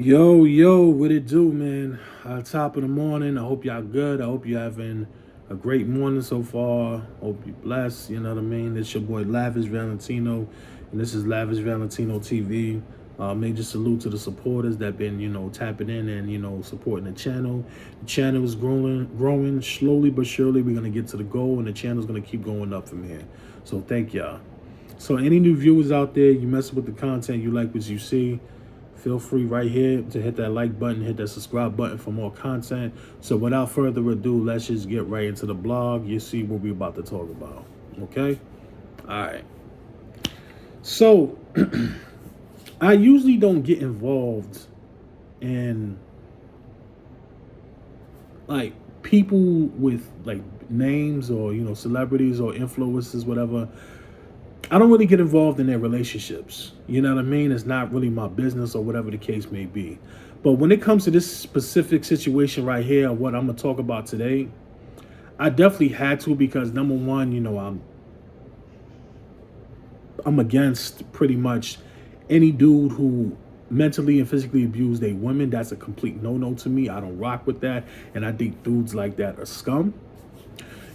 Yo, what it do, man? Top of the morning. I hope y'all good. I hope you having a great morning so far. Hope you blessed. You know what I mean? It's your boy Lavish Valentino, and this is Lavish Valentino TV. Major salute to the supporters that been tapping in and supporting the channel. The channel is growing slowly but surely. We're gonna get to the goal, and the channel's gonna keep going up from here. So thank y'all. So any new viewers out there, you mess with the content, you like what you see, feel free right here to hit that like button, hit that subscribe button for more content. So without further ado, let's just get right into the blog. You see what we're about to talk about. Okay? All right. So I usually don't get involved in like people with like names or celebrities or influencers, whatever. I don't really get involved in their relationships. You know what I mean? It's not really my business or whatever the case may be. But when it comes to this specific situation right here, what I'm gonna talk about today, I definitely had to because number one, I'm against pretty much any dude who mentally and physically abused a woman. That's a complete no-no to me. I don't rock with that, and I think dudes like that are scum.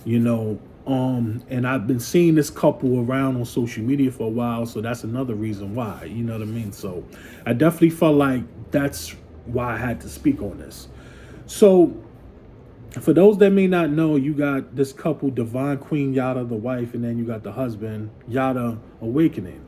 you know and I've been seeing this couple around on social media for a while, so that's another reason why, you know what I mean? So I definitely felt like that's why I had to speak on this. So for those that may not know, you got this couple, Divinequeenyada, the wife, and then you got the husband, Yada Awakening.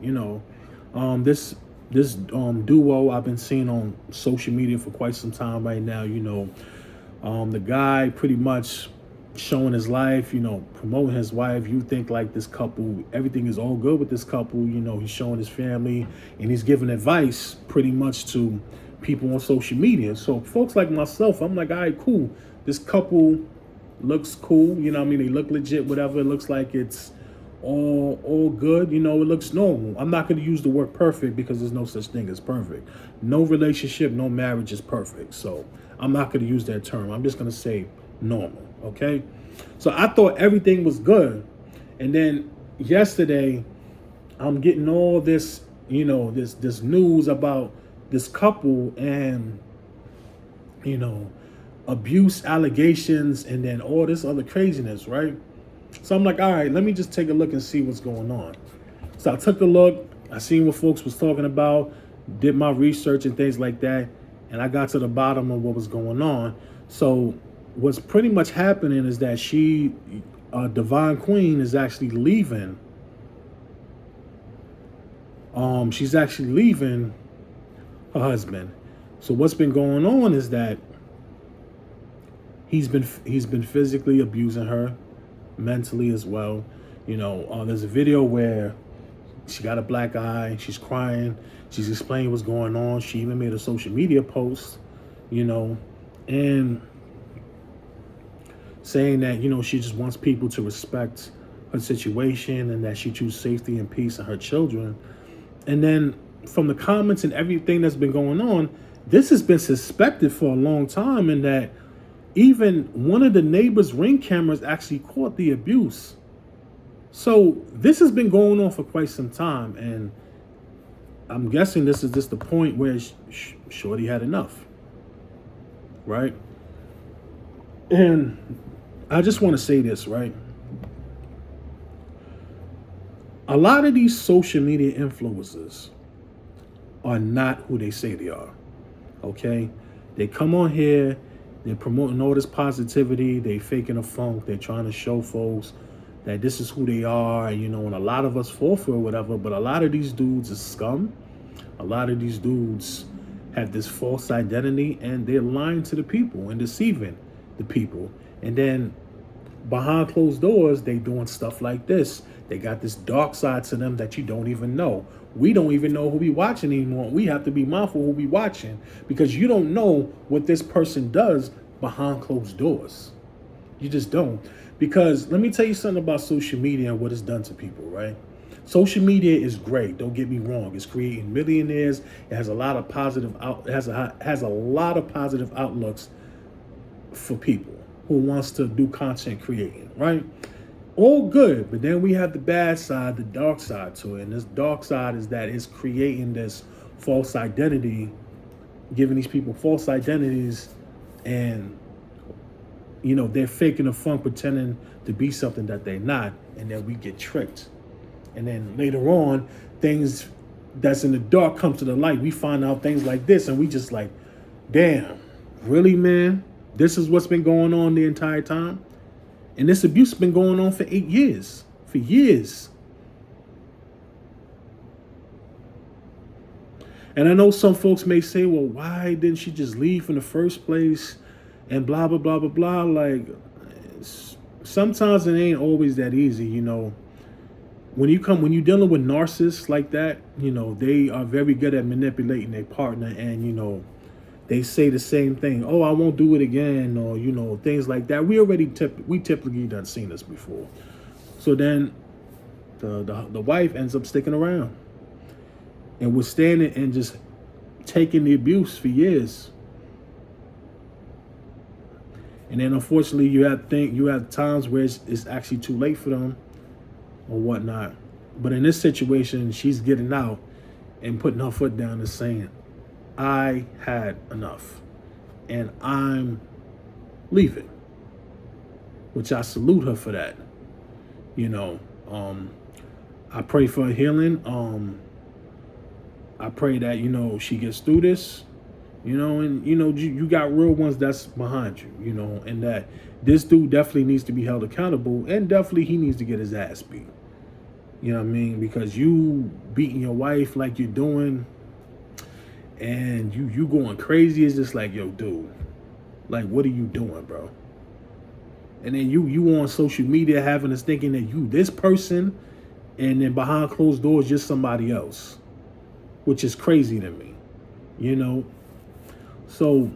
This duo I've been seeing on social media for quite some time right now. The guy pretty much showing his life, promoting his wife. You think like this couple, everything is all good with this couple. He's showing his family and he's giving advice pretty much to people on social media. So folks like myself, I'm like, all right, cool. This couple looks cool. They look legit, whatever. It looks like it's all good. It looks normal. I'm not going to use the word perfect because there's no such thing as perfect. No relationship, no marriage is perfect. So I'm not going to use that term. I'm just going to say normal. Okay. So I thought everything was good. And then yesterday I'm getting all this, this news about this couple and, abuse allegations and then all this other craziness, right? So I'm like, all right, let me just take a look and see what's going on. So I took a look, I seen what folks was talking about, did my research and things like that, and I got to the bottom of what was going on. So what's pretty much happening is that Divine Queen is actually leaving. She's actually leaving her husband. So what's been going on is that he's been physically abusing her, mentally as well. There's a video where she got a black eye, she's crying, she's explaining what's going on. She even made a social media post, and saying that, she just wants people to respect her situation and that she chooses safety and peace and her children. And then from the comments and everything that's been going on, this has been suspected for a long time, and that even one of the neighbors' Ring cameras actually caught the abuse. So this has been going on for quite some time, and I'm guessing this is just the point where Shorty had enough, right? And I just want to say this, right? A lot of these social media influencers are not who they say they are, okay? They come on here, they're promoting all this positivity, they faking a funk, they're trying to show folks that this is who they are, and a lot of us fall for it, whatever, but a lot of these dudes are scum. A lot of these dudes have this false identity, and they're lying to the people and deceiving the people. And then behind closed doors, they doing stuff like this. They got this dark side to them that you don't even know. We don't even know who we watching anymore. We have to be mindful who we watching, because you don't know what this person does behind closed doors. You just don't. Because let me tell you something about social media and what it's done to people, right? Social media is great. Don't get me wrong. It's creating millionaires. It has a lot of positive has a lot of positive outlooks for people who wants to do content creating, right? All good, but then we have the bad side, the dark side to it. And this dark side is that it's creating this false identity giving these people false identities, and they're faking the funk, pretending to be something that they're not, and then we get tricked. And then later on, things that's in the dark come to the light. We find out things like this, and we just like, damn, really, man? This is what's been going on the entire time? And this abuse has been going on for 8 years. For years. And I know some folks may say, well, why didn't she just leave in the first place? And blah, blah, blah, blah, blah. Like, sometimes it ain't always that easy, When you're dealing with narcissists like that, they are very good at manipulating their partner, and they say the same thing. Oh, I won't do it again, or things like that. We typically done seen this before. So then the wife ends up sticking around and withstanding and just taking the abuse for years. And then unfortunately you have times where it's actually too late for them or whatnot. But in this situation, she's getting out and putting her foot down and saying, I had enough and I'm leaving, which I salute her for that. I pray for her healing. I pray that, she gets through this, and, you got real ones that's behind you, and that this dude definitely needs to be held accountable, and definitely he needs to get his ass beat. You know what I mean? Because you beating your wife like you're doing, and you going crazy, is just like, yo, dude, like, what are you doing, bro? And then you on social media having us thinking that you this person, and then behind closed doors, just somebody else, which is crazy to me, So,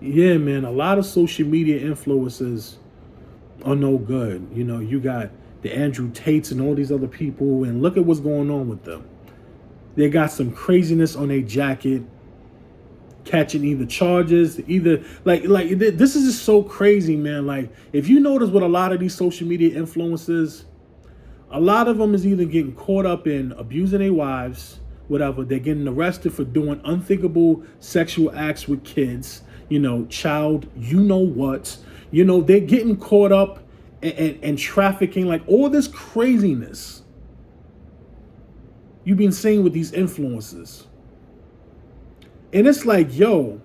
yeah, man, a lot of social media influencers are no good. You got the Andrew Tates and all these other people, and look at what's going on with them. They got some craziness on their jacket, catching either charges, like this is just so crazy, man. Like, if you notice with a lot of these social media influencers, a lot of them is either getting caught up in abusing their wives, whatever. They're getting arrested for doing unthinkable sexual acts with kids, child, what. They're getting caught up and trafficking, like all this craziness you've been seeing with these influencers. And it's like, yo,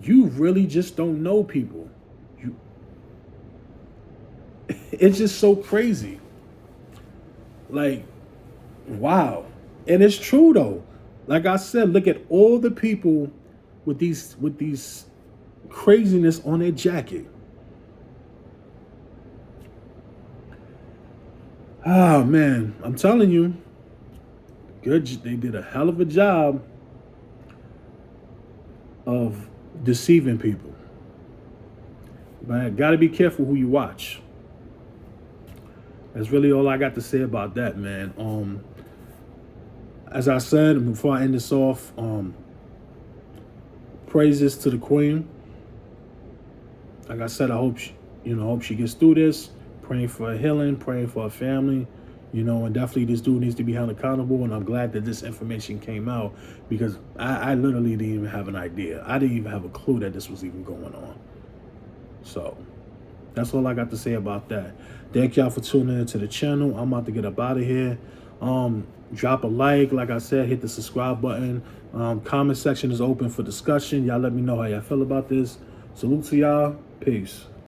you really just don't know people. It's just so crazy. Like, wow. And it's true though. Like I said, look at all the people with these craziness on their jacket. Oh man, I'm telling you, good. They did a hell of a job of deceiving people. But gotta be careful who you watch. That's really all I got to say about that, man. As I said before I end this off, praises to the queen. Like I said, I hope she gets through this. Praying for her healing, praying for her family, and definitely this dude needs to be held accountable. And I'm glad that this information came out, because I literally didn't even have an idea. I didn't even have a clue that this was even going on. So that's all I got to say about that. Thank y'all for tuning into the channel. I'm about to get up out of here. Drop a like I said, hit the subscribe button. Comment section is open for discussion. Y'all let me know how y'all feel about this. Salute to y'all. Peace.